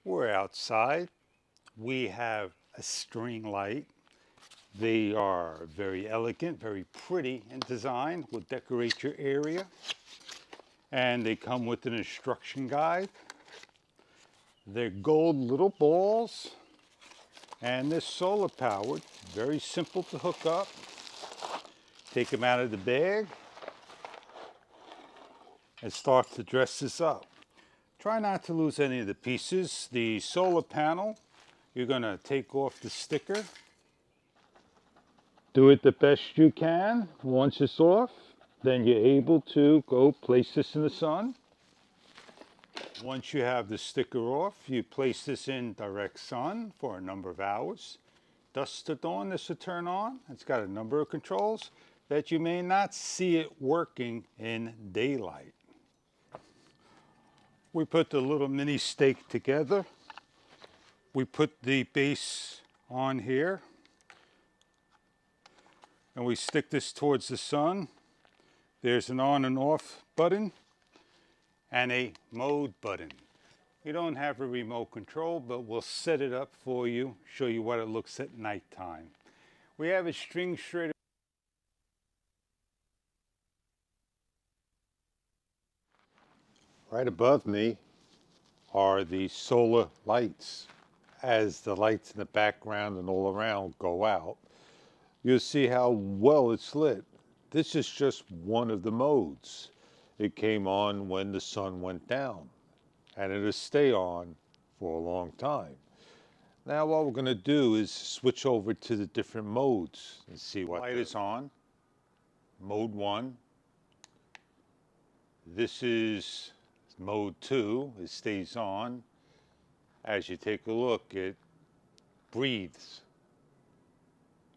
We're outside. We have a string light. They are very elegant, very pretty in design, will decorate your area. And they come with an instruction guide. They're gold little balls and they're solar powered. Very simple to hook up. Take them out of the bag and start to dress this up. Try not to lose any of the pieces. The solar panel, you're going to take off the sticker. Do it the best you can. Once it's off, then you're able to go place this in the sun. Once you have the sticker off, you place this in direct sun for a number of hours. Dusk to dawn, this will turn on. It's got a number of controls that you may not see it working in daylight. We put the little mini stake together. We put the base on here and we stick this towards the sun. There's an on and off button and a mode button. You don't have a remote control, but we'll set it up for you, show you what it looks at nighttime. We have a string shredder. Right above me are the solar lights. As the lights in the background and all around go out, you'll see how well it's lit. This is just one of the modes. It came on when the sun went down, and it'll stay on for a long time. Now what we're going to do is switch over to the different modes and see what light is on. Mode 1. This is mode 2. It stays on. As you take a look, it breathes.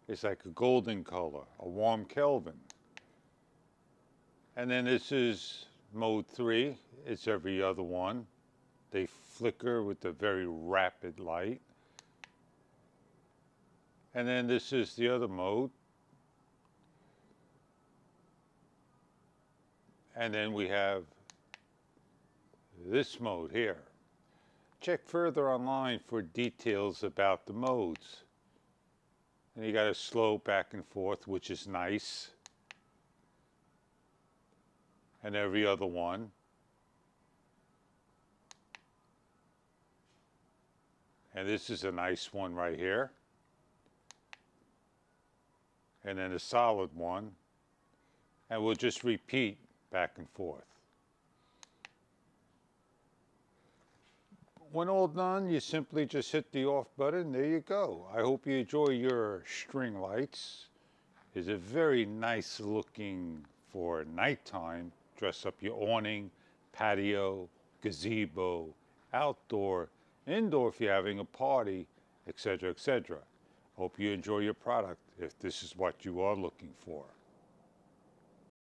It's like a golden color, a warm Kelvin. And then this is mode 3. It's every other one. They flicker with a very rapid light. And then this is the other mode. And then we have this mode here. Check further online for details about the modes. And you got a slow back and forth, which is nice. And every other one. And this is a nice one right here. And then a solid one. And we'll just repeat back and forth. When all done, you simply just hit the off button. There you go. I hope you enjoy your string lights. It's a very nice looking for nighttime. Dress up your awning, patio, gazebo, outdoor, indoor if you're having a party, etc., etc. Hope you enjoy your product if this is what you are looking for.